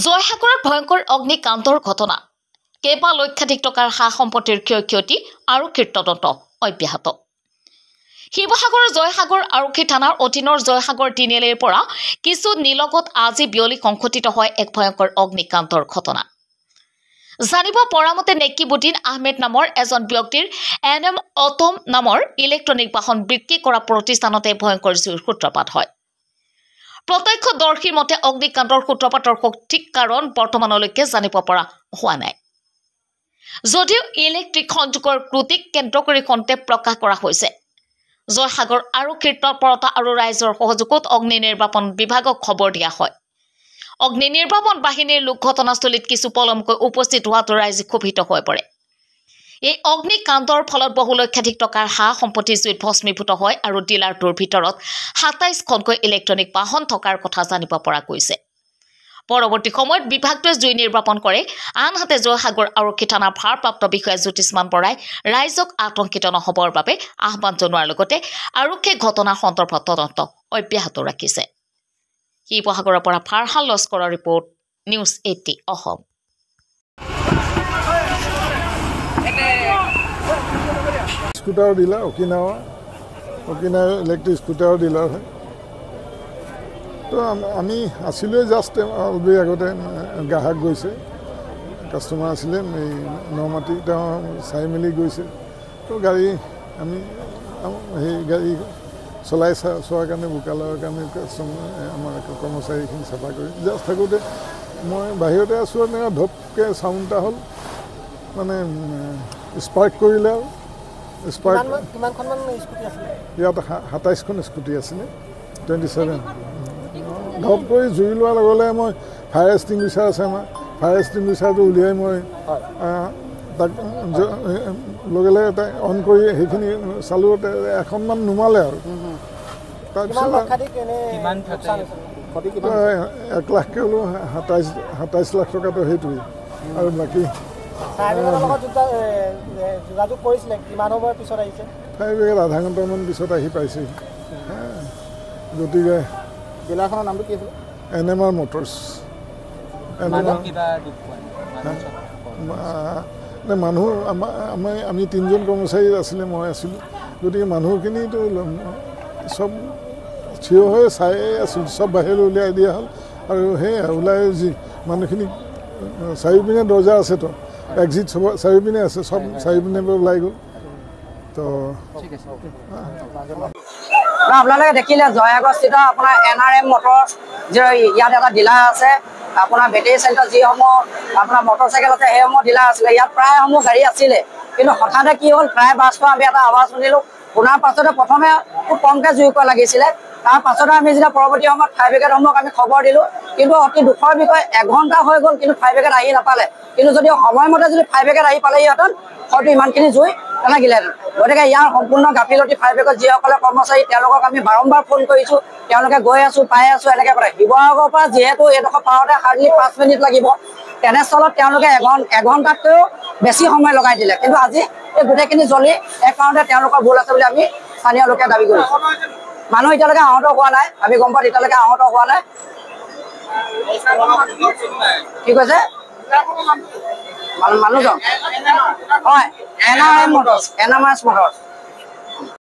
জয়সাগৰত ভয়ংকৰ অগ্নিকাণ্ডৰ ঘটনা কেইবা লক্ষাধিক টকাৰ সা সম্পত্তিৰ ক্ষয়ক্ষতি আৰু তদন্ত অব্যাহত শিৱসাগৰৰ জয়সাগৰ আৰক্ষী থানাৰ অধীনৰ জয়সাগৰ তিনিআলিৰ পৰা কিছু নিলগত আজি বিয়লি সংঘটিত হয় এক ভয়ংকৰ অগ্নিকাণ্ডৰ ঘটনা জানিব পৰা মতে নেকিবুদ্দিন আহমেদ নামৰ এজন ব্যক্তিৰ NM অটম নামৰ ইলেক্ট্ৰনিক বাহন বিক্ৰী কৰা প্ৰতিষ্ঠানতে ভয়ংকৰ জুইৰ সূত্ৰপাত হয় প্ৰত্যক্ষদৰ্শীৰ মতে অগ্নিকাণ্ডৰ সূত্ৰপাতৰ সঠিক কাৰণ বৰ্তমানলৈকে জানিব পৰা হোৱা নাই যদিও ইলেক্ট্ৰিক সংযোগৰ ত্ৰুটিক কেন্দ্ৰ কৰি খন্তেক প্ৰকাশ কৰা হৈছে জয়সাগৰ আৰক্ষীৰ তৎপৰতা আৰু ৰাইজৰ সহযোগত অগ্নি নিৰ্বাপন বিভাগক খবৰ দিয়া হয় অগ্নি নিৰ্বাপন বাহিনীৰ লোক ঘটনাস্থলীত কিছু পলমকৈ উপস্থিত হোৱাটো ৰাইজ ক্ষোভিত হৈ পৰে এই অগ্নিকাণ্ডৰ ফলত বহু লক্ষাধিক টকাৰ সা সম্পত্তি জুইত ভস্মীভূত হয় আৰু ডিলাৰটোৰ ভিতৰত ২৭খনকৈ ইলেক্ট্ৰনিক বাহন থকাৰ কথা জানিব পৰা গৈছে পৰৱৰ্তী সময়ত বিভাগটোৱে জুই নিৰ্বাপন কৰে আনহাতে জয়সাগৰ আৰক্ষী থানাৰ ভাৰপ্ৰাপ্ত বিষয়া জ্যোতিষমান বৰাই ৰাইজক আতংকিত নহবৰ বাবে আহ্বান জনোৱাৰ লগতে আৰক্ষীয়ে ঘটনাৰ সন্দৰ্ভত তদন্ত অব্যাহত ৰাখিছে শিৱসাগৰৰ পৰা ফাৰহান লস্কৰৰ report news 80 Assam scooter dealer Okinawa electric scooter dealer হয় তো আমি আছিলোঁ জাষ্ট অলৰেডি আগতে গ্ৰাহক গৈছে কাষ্টমাৰ আছিলে এই নমাটি তেওঁ চাই মেলি গৈছে তো গাড়ী আমি সেই গাড়ী চলাই চোৱাৰ কাৰণে বোকালৰ কাৰণে কাষ্টমাৰ আমাৰ কৰ্মচাৰীখিনি চাফা কৰি জাষ্ট থাকোঁতে মই বাহিৰতে আছোঁ আৰু এনেকৈ ধপকৈ চাউণ্ড এটা হ'ল মানে স্পাৰ্ক কৰিলে আৰু স্পাৰ্ক ইয়াত ২৭খন স্কুটি আছিলে 27 ধপ কৰি জুই লোৱাৰ লগে লগে মই ফায়াৰ এক্সটিংগুইচাৰ আছে আমাৰ ফায়াৰ এক্সটিংগুইচাৰটো উলিয়াই মই তাক লগে লগে অন কৰি সেইখিনি চালোঁ এখনমান নুমালে আৰু তাৰপিছত 1 লাখকৈ হ'লেও ২৭ লাখ টকাটো সেইটোৱেই আৰু বাকী ফায়াৰ ব্ৰিগেড আধা ঘণ্টামান পিছত আহি পাইছেহি গতিকে জিলাখনৰ নামটো কি আছিল NMR মটৰ্ছ মানুহ আমি 3জন কৰ্মচাৰী আছিলে মই আছিলোঁ গতিকে মানুহখিনিতো চব থিয় হৈ চাই আছিলোঁ চব বাহিৰলৈ উলিয়াই দিয়া হ'ল আৰু সেই ওলাই যি মানুহখিনি চাৰিওপিনে দৰ্জা আছেতো এক্সিট চব চাৰিওপিনে আছে চব চাৰিওপিনে ওলাই গ'ল তো আপোনালোকে দেখিলে জয়সাগৰস্থিত আপোনাৰ NRM মটৰ্ছ ইয়াত এটা ডিলাৰ আছে আপোনাৰ বেটেৰী চেণ্টাৰ যিসমূহ আপোনাৰ মটৰচাইকেল আছে সেইসমূহ ডিলাৰ আছিলে ইয়াত প্ৰায়সমূহ গাড়ী আছিলে কিন্তু হঠাতে কি হ'ল প্ৰায় বাছটো আমি এটা আৱাজ শুনিলোঁ শুনাৰ পাছতে প্ৰথমে খুব কমকৈ জুই কৰা লাগিছিলে তাৰ পাছতে আমি যেতিয়া পৰৱৰ্তী সময়ত ফায়াৰ ব্ৰিগেডসমূহক আমি খবৰ দিলোঁ কিন্তু অতি দুখৰ বিষয় 1 ঘণ্টা হৈ গ'ল কিন্তু ফায়াৰ ব্ৰিগেড আহি নাপালে কিন্তু যদি সময়মতে যদি ফায়াৰ ব্ৰিগেড আহি পালেহিহেঁতেন হয়তো ইমানখিনি জুই নালাগিলেহেঁতেন গতিকে ইয়াৰ সম্পূৰ্ণ গাফিলতি ফায়াৰ ব্ৰিগেড যিসকলে কৰ্মচাৰী তেওঁলোকক আমি বাৰম্বাৰ ফোন কৰিছোঁ তেওঁলোকে গৈ আছোঁ পাই আছোঁ এনেকৈ কৰে শিৱসাগৰৰ পৰা যিহেতু এইডোখৰ পাওঁতে হাৰ্ডলি 5 মিনিট লাগিব তেনেস্থলত তেওঁলোকে এঘণ্টাতকৈও বেছি সময় লগাই দিলে কিন্তু আজি এই গোটেইখিনি জ্বলি এক কাৰণতে তেওঁলোকৰ ভুল আছে বুলি আমি স্থানীয় লোকে দাবী কৰিছোঁ মানুহ এতিয়ালৈকে আহত হোৱা নাই আমি গম পাওঁ এতিয়ালৈকে আহত হোৱা নাই কি কৈছে মানুহজন হয় NRM মটৰ্ছ